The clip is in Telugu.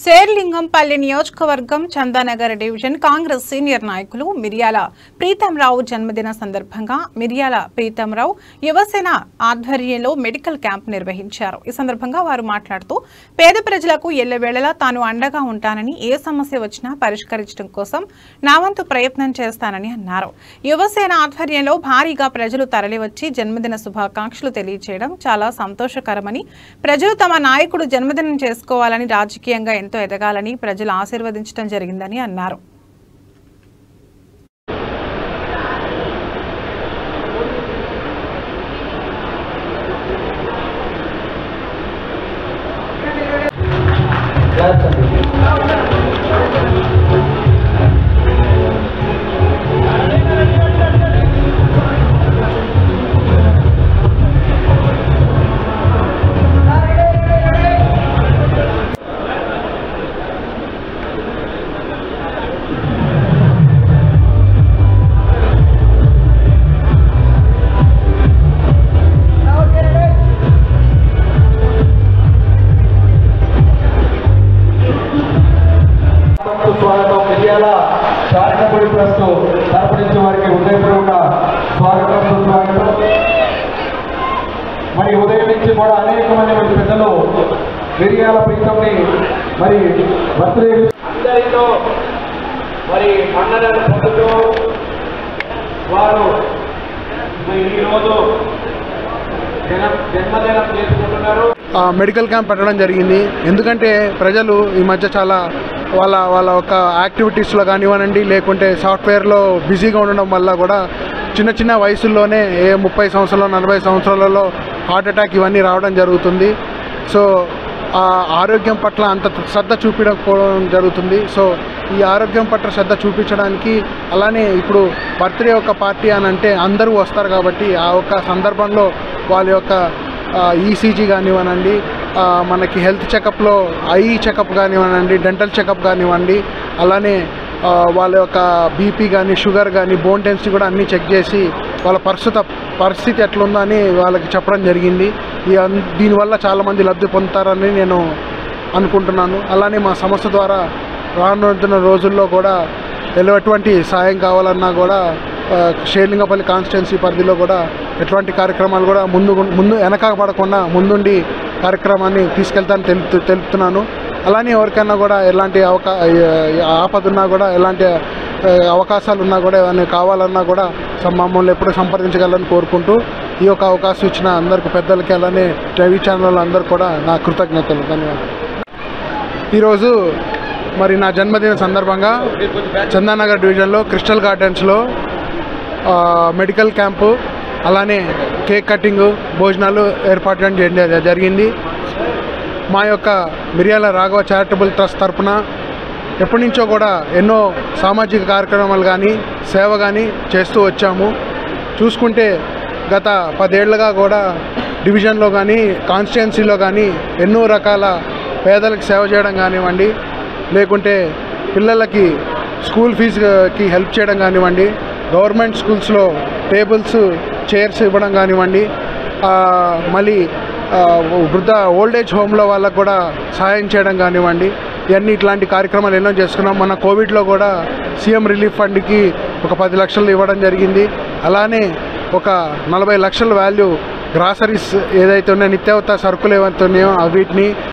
శేర్లింగంపల్లి నియోజకవర్గం చందానగర్ డివిజన్ కాంగ్రెస్ సీనియర్ నాయకులు మిర్యాల ప్రీతంరావు జన్మదిన సందర్భంగా మిర్యాల ప్రీతంరావు యువసేన ఆధ్వర్యంలో మెడికల్ క్యాంప్ నిర్వహించారు. ఈ సందర్భంగా వారు మాట్లాడుతూ పేద ప్రజలకు ఎల్లవేళలా తాను అండగా ఉంటానని, ఏ సమస్య వచ్చినా పరిష్కరించడం కోసం నా వంతు ప్రయత్నం చేస్తానని అన్నారు. యువసేన ఆధ్వర్యంలో భారీగా ప్రజలు తరలివచ్చి జన్మదిన శుభాకాంక్షలు తెలియజేయడం చాలా సంతోషకరమని, ప్రజలు తమ నాయకుడు జన్మదినం చేసుకోవాలని, రాజకీయంగా ఎంతో ఎదగాలని ప్రజలు ఆశీర్వదించడం జరిగిందని అన్నారు. స్వాగతం. మిర్యాల చారిటబుల్ ట్రస్ట్ తరపు నుంచి వారికి ఉదయపూర్వక స్వాగతం సుస్వాగతం. మరి ఉదయం నుంచి కూడా అనేక మంది పెద్దలు మిర్యాల ప్రీతంని మరి బర్త్డే అందరితో మరి పండుగలు పొందుతూ వారు ఈరోజు జన్మదినం చేసుకుంటున్నారు. మెడికల్ క్యాంప్ పెట్టడం జరిగింది. ఎందుకంటే ప్రజలు ఈ మధ్య చాలా వాళ్ళ ఒక యాక్టివిటీస్లో కానివ్వనండి, లేకుంటే సాఫ్ట్వేర్లో బిజీగా ఉండడం వల్ల కూడా చిన్న చిన్న వయసుల్లోనే 30 సంవత్సరాలు 40 సంవత్సరాలలో హార్ట్ అటాక్ ఇవన్నీ రావడం జరుగుతుంది. సో ఆ ఆరోగ్యం పట్ల అంత శ్రద్ధ చూపించకపోవడం జరుగుతుంది. సో ఈ ఆరోగ్యం పట్ల శ్రద్ధ చూపించడానికి, అలానే ఇప్పుడు బర్త్డే ఒక పార్టీ అని అంటే అందరూ వస్తారు కాబట్టి ఆ ఒక సందర్భంలో వాళ్ళ యొక్క ఈసీజీ కానివ్వనండి, మనకి హెల్త్ చెకప్లో ఐ చెకప్ కానివ్వనండి, డెంటల్ చెకప్ కానివ్వండి, అలానే వాళ్ళ యొక్క బీపీ కానీ, షుగర్ కానీ, బోన్ డెన్సిటీ కూడా అన్నీ చెక్ చేసి వాళ్ళ పరిస్థితి ఎట్లుందో అని వాళ్ళకి చెప్పడం జరిగింది. దీనివల్ల చాలామంది లబ్ధి పొందుతారని నేను అనుకుంటున్నాను. అలానే మా సంస్థ ద్వారా రానున్న రోజుల్లో కూడా ఎటువంటి సాయం కావాలన్నా కూడా శేర్లింగంపల్లి కాన్స్టిట్యున్సీ పరిధిలో కూడా ఎటువంటి కార్యక్రమాలు కూడా ముందు వెనక పడకుండా ముందుండి కార్యక్రమాన్ని తీసుకెళ్తానని తెలుపుతున్నాను. అలానే ఎవరికైనా కూడా ఎలాంటి ఆపదున్నా కూడా, ఎలాంటి అవకాశాలు ఉన్నా కూడా, ఏమైనా కావాలన్నా కూడా మమ్మల్ని ఎప్పుడు సంప్రదించగలని కోరుకుంటూ ఈ యొక్క అవకాశం ఇచ్చిన అందరికీ పెద్దలకి, అలానే టీవీ ఛానల్ అందరూ కూడా నా కృతజ్ఞతలు, ధన్యవాదాలు. ఈరోజు మరి నా జన్మదిన సందర్భంగా చందానగర్ డివిజన్లో క్రిస్టల్ గార్డెన్స్లో మెడికల్ క్యాంపు, అలానే కేక్ కటింగ్, భోజనాలు ఏర్పాటు చేయడం జరిగింది. మా యొక్క మిర్యాల రాఘవ చారిటబుల్ ట్రస్ట్ తరఫున ఎప్పటి నుంచో కూడా ఎన్నో సామాజిక కార్యక్రమాలు కానీ, సేవ కానీ చేస్తూ వచ్చాము. చూసుకుంటే గత 10 ఏళ్లుగా కూడా డివిజన్లో కానీ, కాన్స్టిట్యున్సీలో కానీ ఎన్నో రకాల పేదలకు సేవ చేయడం కానివ్వండి, లేకుంటే పిల్లలకి స్కూల్ ఫీజుకి హెల్ప్ చేయడం కానివ్వండి, గవర్నమెంట్ స్కూల్స్లో టేబుల్స్, చైర్స్ ఇవ్వడం కానివ్వండి, మళ్ళీ వృద్ధ ఓల్డేజ్ హోమ్లో వాళ్ళకు కూడా సహాయం చేయడం కానివ్వండి, ఇవన్నీ ఇట్లాంటి కార్యక్రమాలు ఎన్నో చేసుకున్నాం. మన కోవిడ్లో కూడా సీఎం రిలీఫ్ ఫండ్కి ఒక 10 లక్షలు ఇవ్వడం జరిగింది. అలానే ఒక 40 లక్షల వాల్యూ గ్రాసరీస్ ఏదైతే ఉన్నాయో, నిత్యావసర సరుకులు ఏవైతే ఉన్నాయో వీటిని